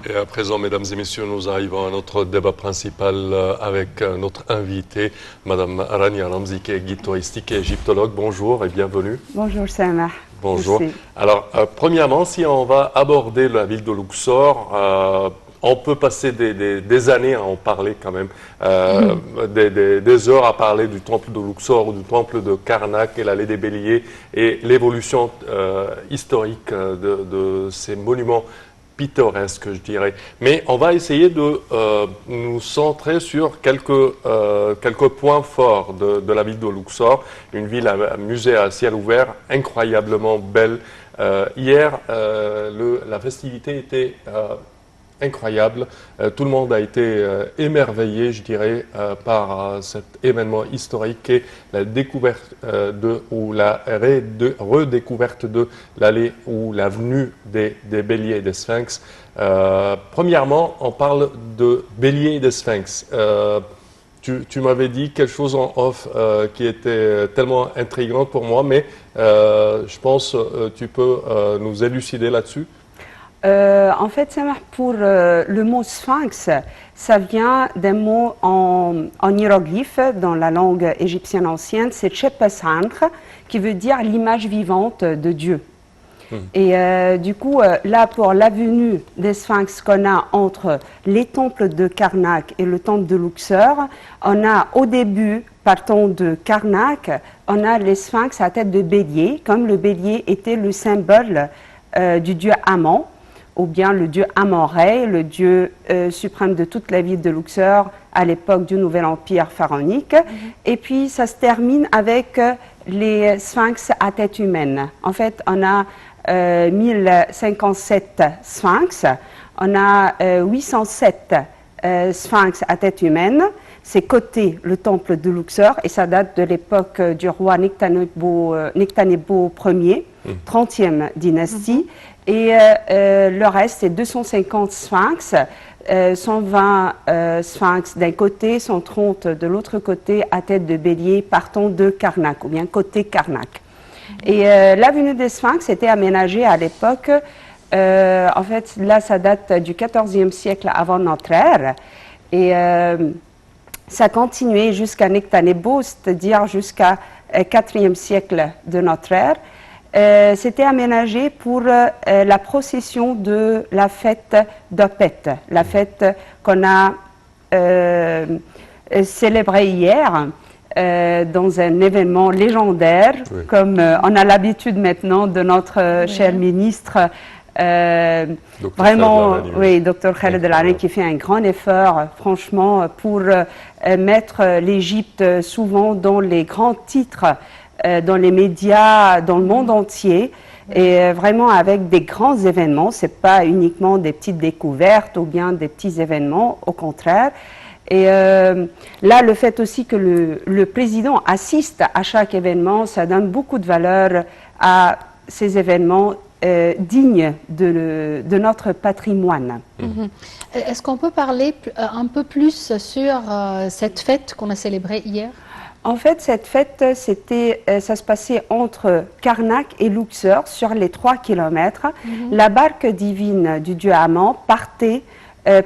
Et à présent, mesdames et messieurs, nous arrivons à notre débat principal avec notre invitée, Madame Rania Ramzi, qui est guide touristique et égyptologue. Bonjour et bienvenue. Bonjour Samah. Bonjour. Merci. Alors, premièrement, si on va aborder la ville de Luxor, on peut passer des années à en parler quand même, des heures à parler du temple de Luxor ou du temple de Karnak et l'allée des Béliers et l'évolution historique de ces monuments pittoresque, je dirais. Mais on va essayer de nous centrer sur quelques points forts de la ville de Luxor, une ville à musée à ciel ouvert, incroyablement belle. Hier, la festivité était incroyable. Tout le monde a été émerveillé, je dirais, par cet événement historique qui est la découverte ou la redécouverte de l'allée ou l'avenue des Béliers et des Sphinx. Premièrement, on parle de Béliers et des Sphinx. Tu m'avais dit quelque chose en off qui était tellement intriguant pour moi, mais je pense que tu peux nous élucider là-dessus. En fait, Samah, pour le mot sphinx, ça vient d'un mot en hiéroglyphe dans la langue égyptienne ancienne, c'est Tchepasankh, qui veut dire l'image vivante de Dieu. Et du coup, là, pour l'avenue des sphinx qu'on a entre les temples de Karnak et le temple de Luxor, on a au début, partant de Karnak, on a les sphinx à tête de bélier, comme le bélier était le symbole du dieu Amon, ou bien le dieu Amon-Ré, le dieu suprême de toute la ville de Luxor à l'époque du Nouvel Empire pharaonique. Et puis ça se termine avec les sphinx à tête humaine. En fait, on a 1057 sphinx, on a 807 sphinx à tête humaine. C'est côté le temple de Luxor et ça date de l'époque du roi Nectanebo Ier, 30e dynastie. Et le reste, c'est 250 sphinx, 120 sphinx d'un côté, 130 de l'autre côté, à tête de bélier, partant de Karnak, ou bien côté Karnak. Et l'avenue des sphinx était aménagée à l'époque, en fait, là, ça date du XIVe siècle avant notre ère. Et ça continuait jusqu'à Nectanebo, c'est-à-dire jusqu'à 4e siècle de notre ère. C'était aménagé pour la procession de la fête d'Opet, la fête qu'on a célébrée hier dans un événement légendaire, comme on a l'habitude maintenant de notre cher ministre, vraiment, oui, Dr Khaled El Arani, qui fait un grand effort, franchement, pour mettre l'Égypte souvent dans les grands titres dans les médias, dans le monde entier, et vraiment avec des grands événements. Ce n'est pas uniquement des petites découvertes ou bien des petits événements, au contraire. Et là, le fait aussi que le président assiste à chaque événement, ça donne beaucoup de valeur à ces événements dignes de notre patrimoine. Est-ce qu'on peut parler un peu plus sur cette fête qu'on a célébrée hier ? En fait, cette fête, ça se passait entre Karnak et Luxor, sur les 3 kilomètres. La barque divine du dieu Amon partait,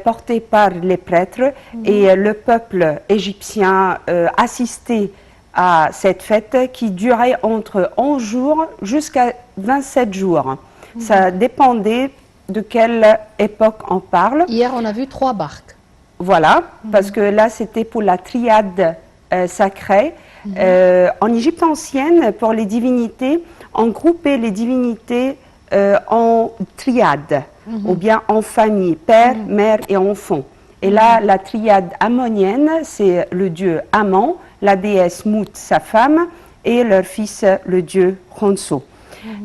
portée par les prêtres, et le peuple égyptien assistait à cette fête qui durait entre 11 jours jusqu'à 27 jours. Ça dépendait de quelle époque on parle. Hier, on a vu 3 barques. Voilà, parce que là, c'était pour la triade sacrée. En Égypte ancienne, pour les divinités, on groupait les divinités en triades, ou bien en famille, père, mère et enfant. Et là, la triade ammonienne, c'est le dieu Amon, la déesse Mout, sa femme, et leur fils, le dieu Khonso.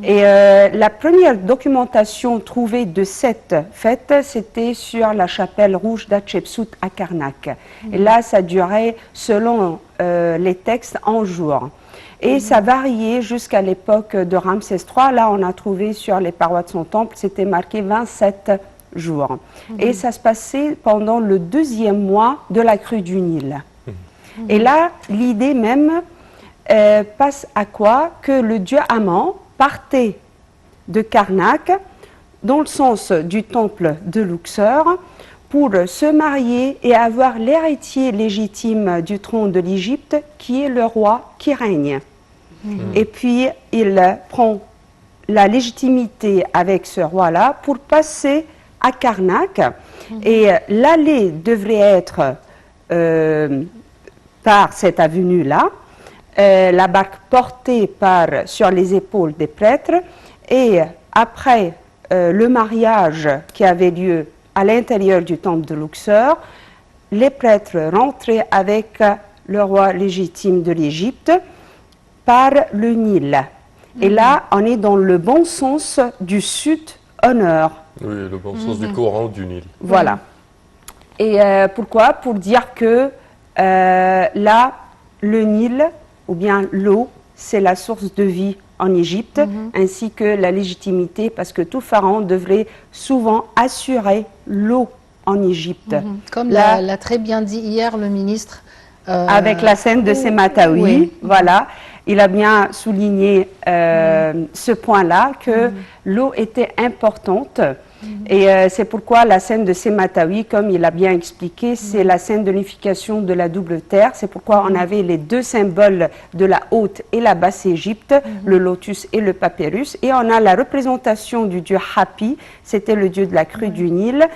Et la première documentation trouvée de cette fête, c'était sur la chapelle rouge d'Hatchepsout à Karnak. Et là, ça durait, selon les textes, en jours. Et ça variait jusqu'à l'époque de Ramsès III. Là, on a trouvé sur les parois de son temple, c'était marqué 27 jours. Et ça se passait pendant le 2e mois de la crue du Nil. Et là, l'idée même passe à quoi? Que le dieu Amon partait de Karnak dans le sens du temple de Luxor, pour se marier et avoir l'héritier légitime du trône de l'Égypte, qui est le roi qui règne. Et puis, il prend la légitimité avec ce roi-là pour passer à Karnak. Et l'allée devrait être par cette avenue-là, la barque portée sur les épaules des prêtres. Et après le mariage qui avait lieu à l'intérieur du temple de Luxor, les prêtres rentraient avec le roi légitime de l'Égypte par le Nil. Et là, on est dans le bon sens du sud au nord. Oui, le bon sens du courant du Nil. Voilà. Et pourquoi? Pour dire que là, le Nil, ou bien l'eau, c'est la source de vie en Égypte, ainsi que la légitimité, parce que tout pharaon devrait souvent assurer l'eau en Égypte. Comme Là, l'a très bien dit hier le ministre. avec la scène de Sematawi, oui. voilà, il a bien souligné ce point-là, que l'eau était importante. Et c'est pourquoi la scène de Sematawi, comme il a bien expliqué, c'est la scène de l'unification de la double terre. C'est pourquoi on avait les deux symboles de la haute et la basse Égypte, le lotus et le papyrus. Et on a la représentation du dieu Hapi, c'était le dieu de la crue du Nil,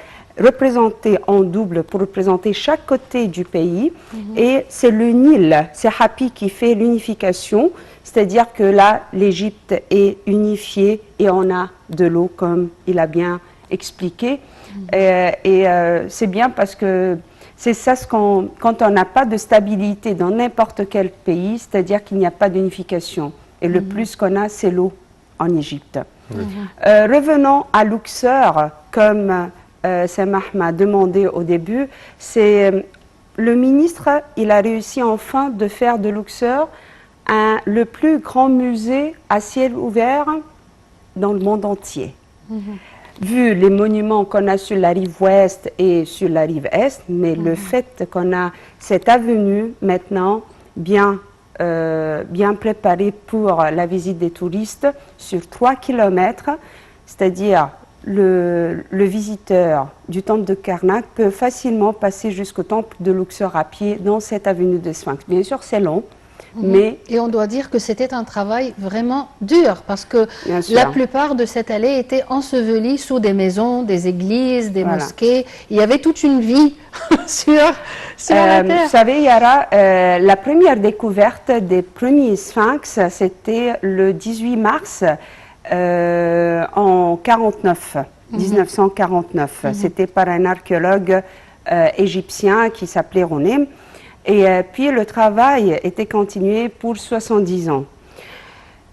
représenté en double pour représenter chaque côté du pays. Et c'est le Nil, c'est Hapi qui fait l'unification, c'est-à-dire que là, l'Égypte est unifiée et on a de l'eau, comme il a bien expliqué. C'est bien parce que c'est ça, quand on n'a pas de stabilité dans n'importe quel pays, c'est-à-dire qu'il n'y a pas d'unification. Et le plus qu'on a, c'est l'eau en Égypte. Revenons à Luxor, comme Samah m'a demandé au début, c'est le ministre, il a réussi enfin de faire de Luxor le plus grand musée à ciel ouvert dans le monde entier. Vu les monuments qu'on a sur la rive ouest et sur la rive est, mais le fait qu'on a cette avenue maintenant bien préparée pour la visite des touristes sur 3 kilomètres, c'est-à-dire le visiteur du temple de Karnak peut facilement passer jusqu'au temple de Luxor à pied dans cette avenue de Sphinx. Bien sûr, c'est long. Mais et on doit dire que c'était un travail vraiment dur parce que Bien sûr. la plupart de cette allée était ensevelie sous des maisons, des églises, des Voilà. mosquées. Il y avait toute une vie sur la terre. Vous savez, Yara, la première découverte des premiers sphinx, c'était le 18 mars en 1949. C'était par un archéologue égyptien qui s'appelait Ronem. Et puis le travail était continué pour 70 ans.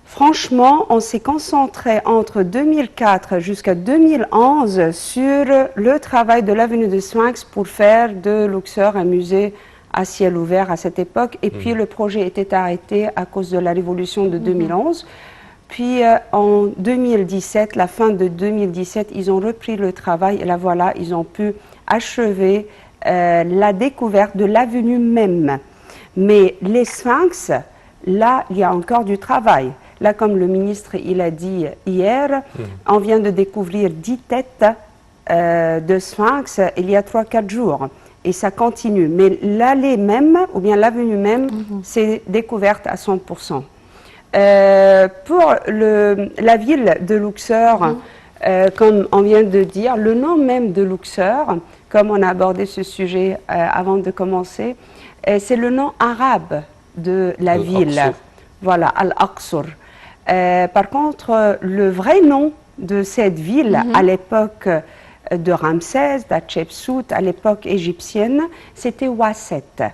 Franchement, on s'est concentré entre 2004 jusqu'à 2011 sur le travail de l'avenue de Sphinx pour faire de Luxor un musée à ciel ouvert à cette époque. Et puis le projet était arrêté à cause de la révolution de 2011. Puis en 2017, la fin de 2017, ils ont repris le travail et là voilà, ils ont pu achever la découverte de l'avenue même. Mais les sphinx, là, il y a encore du travail. Là, comme le ministre il a dit hier, on vient de découvrir 10 têtes de sphinx il y a 3-4 jours. Et ça continue. Mais l'allée même, ou bien l'avenue même, c'est découverte à 100%. Pour la ville de Luxor, comme on vient de dire, le nom même de Luxor, comme on a abordé ce sujet avant de commencer, c'est le nom arabe de la ville. Voilà, Al-Aqsur. Par contre, le vrai nom de cette ville à l'époque de Ramsès, d'Hatchepsout, à l'époque égyptienne, c'était Wasset.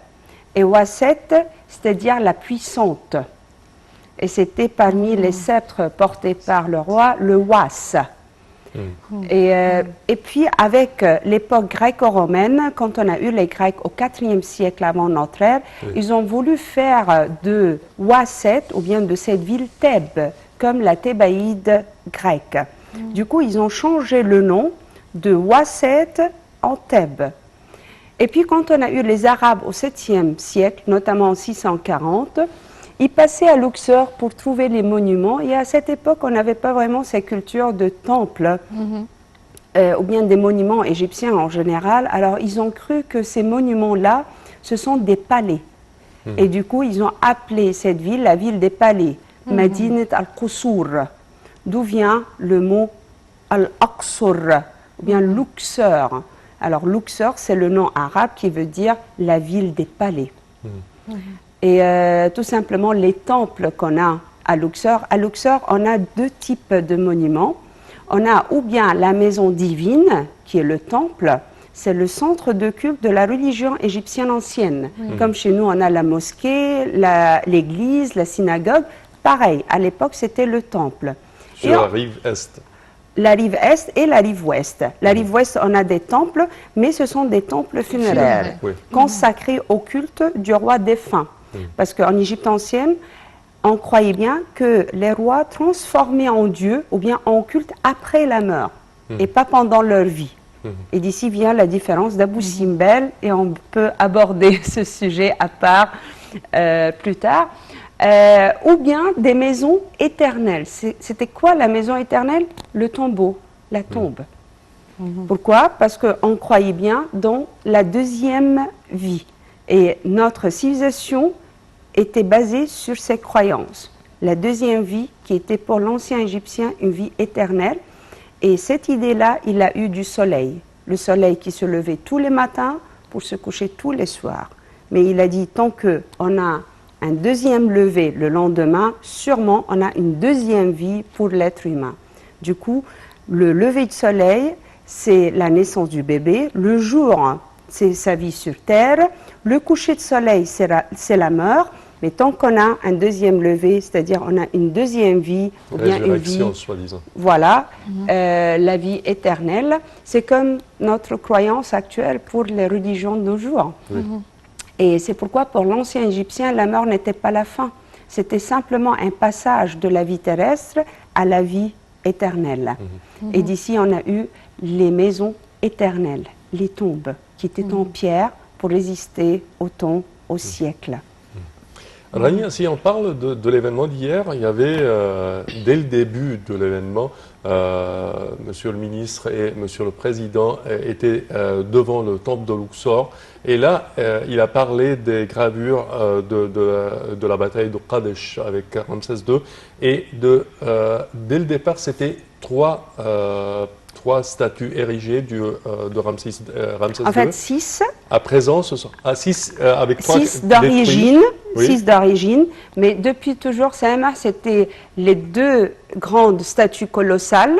Et Wasset, c'est-à-dire la puissante. Et c'était parmi les sceptres portés par le roi, le Was. Et puis avec l'époque gréco-romaine, quand on a eu les Grecs au IVe siècle avant notre ère, ils ont voulu faire de Wasset, ou bien de cette ville Thèbes, comme la Thébaïde grecque. Du coup, ils ont changé le nom de Wasset en Thèbes. Et puis quand on a eu les Arabes au 7e siècle, notamment en 640, Ils passaient à Luxor pour trouver les monuments. Et à cette époque, on n'avait pas vraiment cette culture de temple, ou bien des monuments égyptiens en général. Alors, ils ont cru que ces monuments-là, ce sont des palais. Et du coup, ils ont appelé cette ville la ville des palais, Madinat al-Qusur, d'où vient le mot al-Aqsur, ou bien Luxor. Alors, Luxor, c'est le nom arabe qui veut dire la ville des palais. Et tout simplement, les temples qu'on a à Luxor, on a deux types de monuments. On a ou bien la maison divine, qui est le temple, c'est le centre de culte de la religion égyptienne ancienne. Comme chez nous, on a la mosquée, l'église, la synagogue. Pareil, à l'époque, c'était le temple. Sur la rive est. La rive est et la rive ouest. La rive ouest, on a des temples, mais ce sont des temples funéraires, consacrés au culte du roi défunt. Parce qu'en Égypte ancienne, on croyait bien que les rois transformaient en Dieu ou bien en culte après la mort, et pas pendant leur vie. Et d'ici vient la différence d'Abou Simbel, et on peut aborder ce sujet à part plus tard. Ou bien des maisons éternelles. C'était quoi la maison éternelle? Le tombeau, la tombe. Pourquoi? Parce qu'on croyait bien dans la deuxième vie. Et notre civilisation était basée sur ces croyances. La deuxième vie qui était pour l'ancien Égyptien une vie éternelle. Et cette idée-là, il a eu du soleil. Le soleil qui se levait tous les matins pour se coucher tous les soirs. Mais il a dit, tant qu'on a un deuxième lever le lendemain, sûrement on a une deuxième vie pour l'être humain. Du coup, le lever du soleil, c'est la naissance du bébé. Le jour, c'est sa vie sur Terre. Le coucher de soleil, c'est la mort. Mais tant qu'on a un deuxième lever, c'est-à-dire on a une deuxième vie, ou bien une vie, soi-disant. Voilà, la vie éternelle, c'est comme notre croyance actuelle pour les religions de nos jours. Et c'est pourquoi pour l'ancien Égyptien, la mort n'était pas la fin. C'était simplement un passage de la vie terrestre à la vie éternelle. Et d'ici, on a eu les maisons éternelles, les tombes, qui étaient en pierre pour résister au temps, au siècle. Rania, si on parle de l'événement d'hier, il y avait, dès le début de l'événement, Monsieur le ministre et Monsieur le Président étaient devant le temple de Luxor. Et là, il a parlé des gravures de la bataille de Qadesh avec Ramsès II. Et dès le départ, c'était trois statues érigées de Ramsès II. En fait, 6. À présent, ce sont 6 avec 3 6 d'origine, oui. 6 d'origine, mais depuis toujours, c'était les deux grandes statues colossales,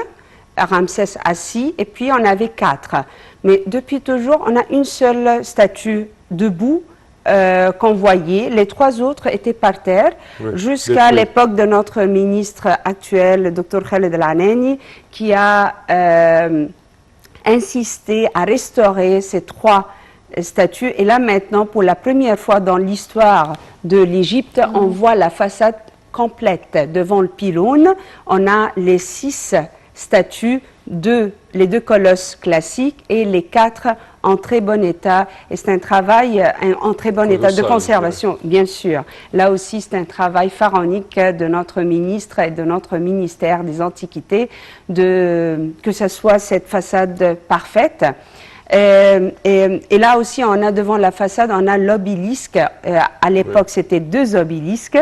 Ramsès assis, et puis on avait 4. Mais depuis toujours, on a une seule statue debout qu'on voyait. Les 3 autres étaient par terre, jusqu'à l'époque de notre ministre actuel, le Dr Khaled El-Anani, qui a insisté à restaurer ces 3 statues. Et là maintenant, pour la première fois dans l'histoire de l'Égypte, on voit la façade complète. Devant le pylône, on a les 6 statues, les 2 colosses classiques et les 4 en très bon état. Et c'est un travail en très bon état de conservation, bien sûr. Là aussi, c'est un travail pharaonique de notre ministre et de notre ministère des Antiquités, que ce soit cette façade parfaite. Et là aussi, on a devant la façade, on a l'obélisque. À l'époque, c'était 2 obélisques.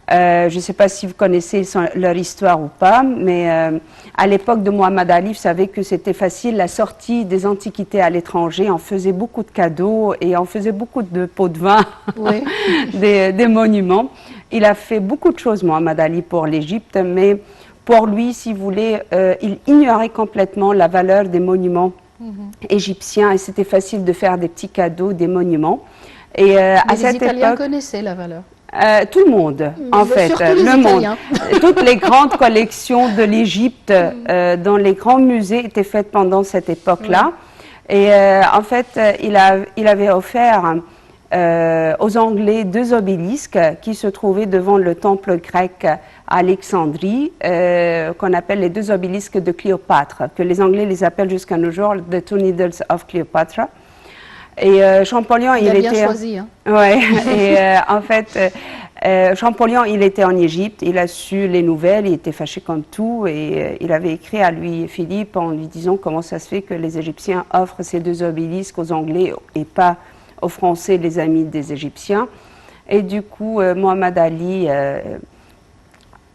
Je ne sais pas si vous connaissez leur histoire ou pas, mais à l'époque de Mohamed Ali, vous savez que c'était facile, la sortie des antiquités à l'étranger, on faisait beaucoup de cadeaux et on faisait beaucoup de pots de vin, des monuments. Il a fait beaucoup de choses, Mohamed Ali, pour l'Égypte, mais pour lui, si vous voulez, il ignorait complètement la valeur des monuments égyptiens et c'était facile de faire des petits cadeaux, des monuments. Et à cette les Italiens époque, connaissaient la valeur. tout le monde, en fait, le monde. Toutes les grandes collections de l'Égypte dans les grands musées étaient faites pendant cette époque-là. Et en fait, il avait offert aux Anglais 2 obélisques qui se trouvaient devant le temple grec à Alexandrie, qu'on appelle les 2 obélisques de Cléopâtre, que les Anglais les appellent jusqu'à nos jours « The 2 Needles of Cleopatra ». Et Champollion, il a était... bien choisi. Hein. Ouais, et en fait, Champollion, il était en Égypte, il a su les nouvelles, il était fâché comme tout et il avait écrit à Louis-Philippe en lui disant comment ça se fait que les Égyptiens offrent ces 2 obélisques aux Anglais et pas aux Français, les amis des Égyptiens. Et du coup, Mohamed Ali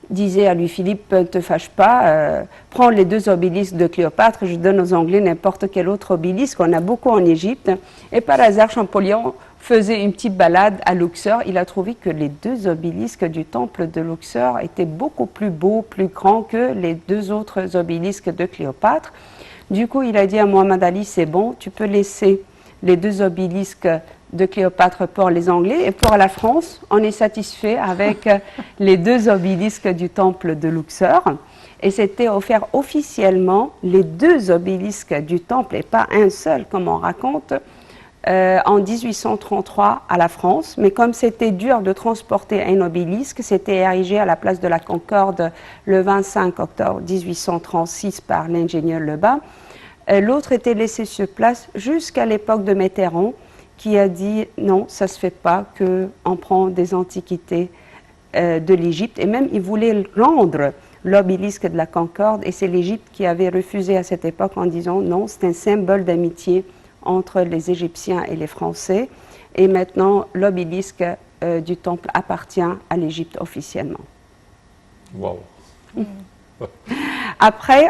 disait à Louis-Philippe, ne te fâche pas, prends les 2 obélisques de Cléopâtre, je donne aux Anglais n'importe quel autre obélisque, on a beaucoup en Égypte. Et par hasard, Champollion faisait une petite balade à Luxor, il a trouvé que les 2 obélisques du temple de Luxor étaient beaucoup plus beaux, plus grands que les 2 autres obélisques de Cléopâtre. Du coup, il a dit à Mohamed Ali, c'est bon, tu peux laisser les 2 obélisques de Cléopâtre pour les Anglais et pour la France, on est satisfait avec les 2 obélisques du temple de Luxor. Et c'était offert officiellement les 2 obélisques du temple et pas un seul, comme on raconte, en 1833 à la France. Mais comme c'était dur de transporter un obélisque, c'était érigé à la place de la Concorde le 25 octobre 1836 par l'ingénieur Lebas. L'autre était laissé sur place jusqu'à l'époque de Mitterrand, qui a dit non, ça ne se fait pas qu'on prend des antiquités de l'Égypte. Et même, il voulait rendre l'obélisque de la Concorde, et c'est l'Égypte qui avait refusé à cette époque en disant non, c'est un symbole d'amitié entre les Égyptiens et les Français. Et maintenant, l'obélisque du temple appartient à l'Égypte officiellement. Wow. Après,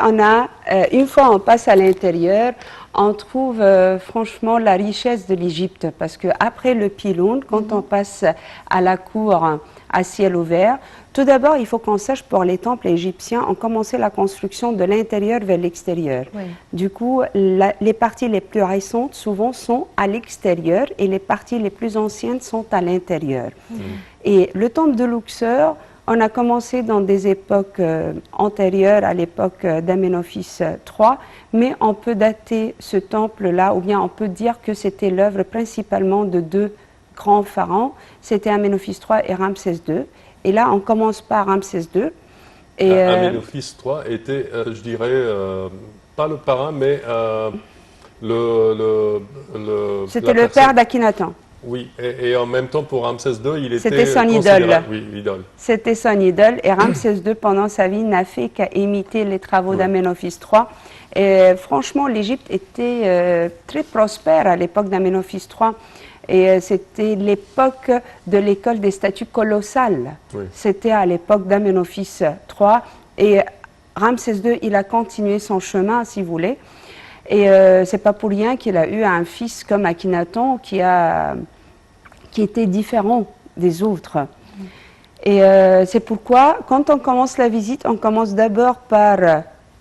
une fois on passe à l'intérieur, on trouve franchement la richesse de l'Égypte, parce qu'après le pylône, quand on passe à la cour à ciel ouvert, tout d'abord, il faut qu'on sache, pour les temples égyptiens, on commençait la construction de l'intérieur vers l'extérieur. Oui. Du coup, les parties les plus récentes, souvent, sont à l'extérieur, et les parties les plus anciennes sont à l'intérieur. Et le temple de Luxor, on a commencé dans des époques antérieures à l'époque d'Amenophis III, mais on peut dater ce temple-là, ou bien on peut dire que c'était l'œuvre principalement de 2 grands pharaons, c'était Amenophis III et Ramsès II. Et là, on commence par Ramsès II. Et Amenophis III était, je dirais, pas le parrain, mais c'était le père d'Akhenaton. Oui, et en même temps, pour Ramsès II, il était c'était son idole. Oui, l'idole. C'était son idole, et Ramsès II, pendant sa vie, n'a fait qu'à imiter les travaux d'Amenophis III. Et franchement, l'Égypte était très prospère à l'époque d'Amenophis III. Et c'était l'époque de l'école des statues colossales. Oui. C'était à l'époque d'Amenophis III. Et Ramsès II, il a continué son chemin, si vous voulez. Et c'est pas pour rien qu'il a eu un fils comme Akhenaton qui était différent des autres. Et c'est pourquoi, quand on commence la visite, on commence d'abord par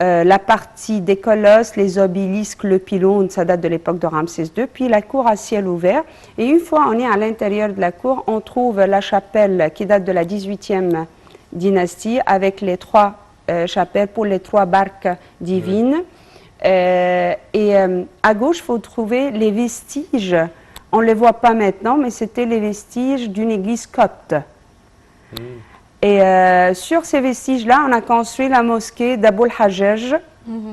la partie des colosses, les obélisques, le pylône, ça date de l'époque de Ramsès II, puis la cour à ciel ouvert. Et une fois on est à l'intérieur de la cour, on trouve la chapelle qui date de la 18e dynastie, avec les 3 chapelles pour les 3 barques divines. Oui. À gauche, il faut trouver les vestiges. On ne les voit pas maintenant, mais c'était les vestiges d'une église copte. Et sur ces vestiges-là, on a construit la mosquée d'Abou el-Hajjaj,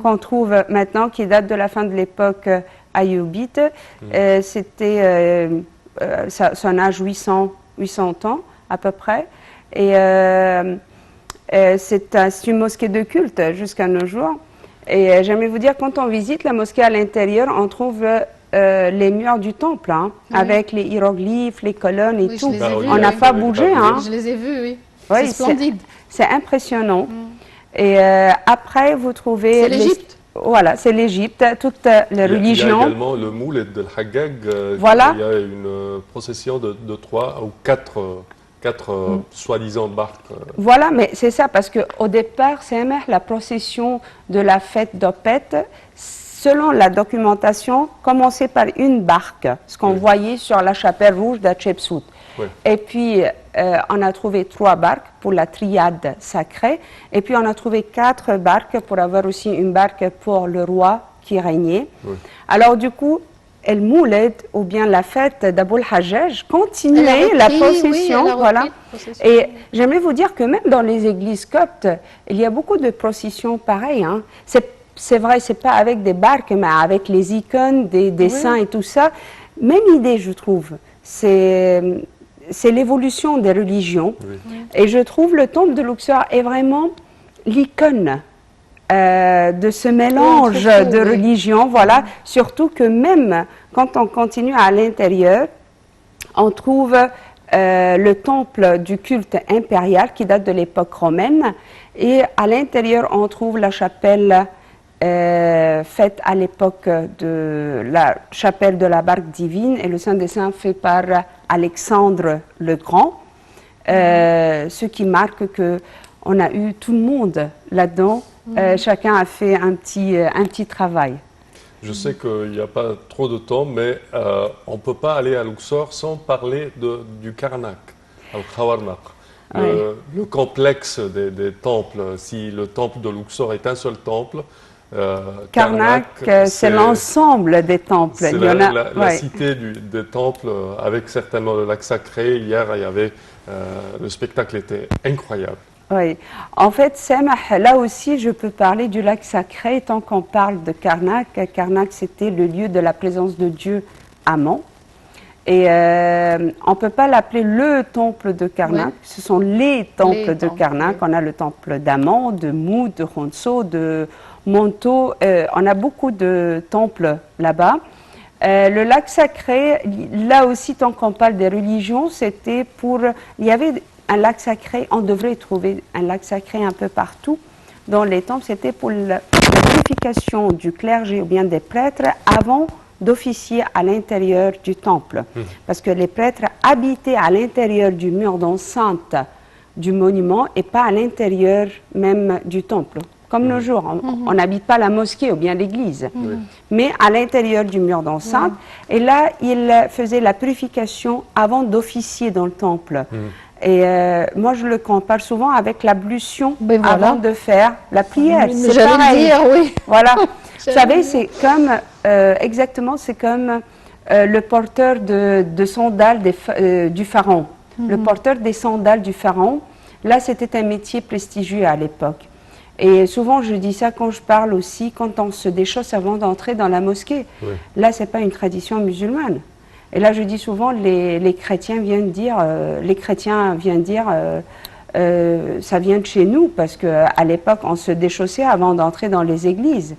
qu'on trouve maintenant, qui date de la fin de l'époque ayoubite. C'était son âge 800 ans à peu près. Et c'est une mosquée de culte jusqu'à nos jours. Et j'aimerais vous dire, quand on visite la mosquée à l'intérieur, on trouve les murs du temple, hein, avec les hiéroglyphes, les colonnes et tout. On n'a pas bougé. Hein. Je les ai vus, oui. C'est splendide. C'est impressionnant. Et après, vous trouvez... C'est l'Égypte. Voilà, c'est l'Égypte, toutes les religions. Il y a également le Mouled de Haggag. Voilà. Il y a une procession de 3 ou 4 soi-disant barques. Voilà, mais c'est ça, parce qu'au départ, c'est la procession de la fête d'Opet, selon la documentation, commençait par une barque, ce qu'on voyait sur la chapelle rouge d'Hatchepsout. Et puis, on a trouvé 3 barques pour la triade sacrée, et puis on a trouvé 4 barques pour avoir aussi une barque pour le roi qui régnait. Alors du coup, El Mouled, ou bien la fête d'Abou el-Hajjaj, continuait la procession. Oui, voilà. Et j'aimerais vous dire que même dans les églises coptes, il y a beaucoup de processions pareilles. Hein. C'est vrai, c'est pas avec des barques, mais avec les icônes, des dessins et tout ça. Même idée, je trouve. c'est l'évolution des religions. Oui. Et je trouve le temple de Luxor est vraiment l'icône de ce mélange de religions. Voilà. Surtout que même quand on continue à l'intérieur, on trouve le temple du culte impérial qui date de l'époque romaine. Et à l'intérieur, on trouve la chapelle faite à l'époque de la chapelle de la Barque divine et le Saint des Saints fait par Alexandre le Grand, ce qui marque qu'on a eu tout le monde là-dedans. Chacun a fait un petit travail. Je sais qu'il n'y a pas trop de temps, mais on ne peut pas aller à Luxor sans parler du Karnak, Al-Khawarnaq. Le complexe des temples. Si le temple de Luxor est un seul temple, Karnak, c'est l'ensemble des temples. C'est la cité des temples avec certainement le lac sacré. Hier, il y avait, le spectacle était incroyable. Oui, en fait, Samah, là aussi, je peux parler du lac sacré. Tant qu'on parle de Karnak, Karnak, c'était le lieu de la présence de Dieu Amon. Et on ne peut pas l'appeler le temple de Karnak, ce sont les temples de Karnak. On a le temple d'Amon, de Mou, de Khonso, de Monto. On a beaucoup de temples là-bas. Le lac sacré, là aussi, tant qu'on parle des religions, c'était pour... Il y avait un lac sacré, on devrait trouver un lac sacré un peu partout dans les temples. C'était pour la purification du clergé ou bien des prêtres avant d'officier à l'intérieur du temple. Parce que les prêtres habitaient à l'intérieur du mur d'enceinte du monument et pas à l'intérieur même du temple. Comme nos jours, on n'habite pas la mosquée ou bien l'église, mais à l'intérieur du mur d'enceinte. Et là, ils faisaient la purification avant d'officier dans le temple. Et moi, je le compare souvent avec l'ablution avant de faire la prière. C'est pareil. Dire, oui. Voilà. Vous savez, c'est comme, exactement, c'est comme le porteur de sandales du pharaon. Le porteur des sandales du pharaon, là, c'était un métier prestigieux à l'époque. Et souvent, je dis ça quand je parle aussi, quand on se déchausse avant d'entrer dans la mosquée. Là, ce n'est pas une tradition musulmane. Et là, je dis souvent, les chrétiens viennent dire, ça vient de chez nous, parce qu'à l'époque, on se déchaussait avant d'entrer dans les églises.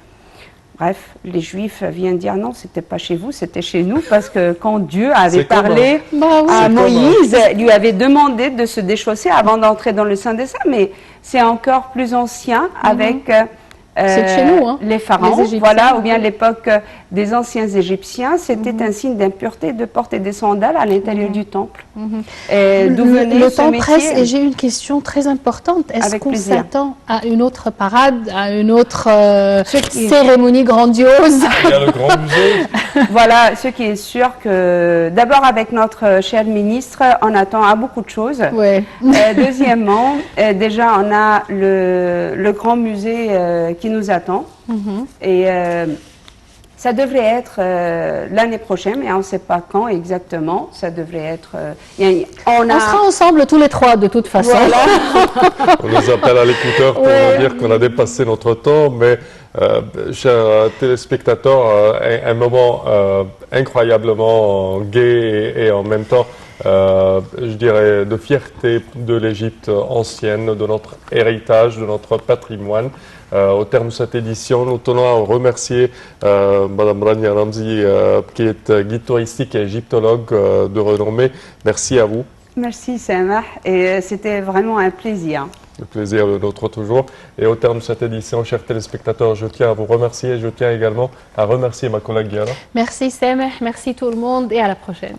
Bref, les Juifs viennent dire non, c'était pas chez vous, c'était chez nous, parce que quand Dieu avait parlé à Moïse, il lui avait demandé de se déchausser avant d'entrer dans le Saint des Saints, mais c'est encore plus ancien avec chez nous, hein, les pharaons, voilà, ou bien l'époque des anciens Égyptiens, c'était un signe d'impureté de porter des sandales à l'intérieur du temple. D'où venait le ce temps métier? presse et j'ai une question très importante. Est-ce qu'on s'attend à une autre parade, à une autre cérémonie grandiose? Il y a le grand musée. Voilà, ce qui est sûr que d'abord avec notre cher ministre, on attend à beaucoup de choses. Deuxièmement, déjà on a le grand musée qui nous attend. Et ça devrait être l'année prochaine, mais on ne sait pas quand exactement. Ça devrait être... on sera ensemble tous les trois de toute façon. Voilà. On nous appelle à l'écouteur pour nous dire qu'on a dépassé notre temps, mais chers téléspectateurs, un moment incroyablement gai et en même temps, je dirais, de fierté de l'Égypte ancienne, de notre héritage, de notre patrimoine. Au terme de cette édition, nous tenons à remercier Madame Rania Ramzi, qui est guide touristique et égyptologue de renommée. Merci à vous. Merci Samah, et c'était vraiment un plaisir. Le plaisir est le nôtre toujours. Et au terme de cette édition, chers téléspectateurs, je tiens à vous remercier et je tiens également à remercier ma collègue Diana. Merci Samah, merci tout le monde et à la prochaine.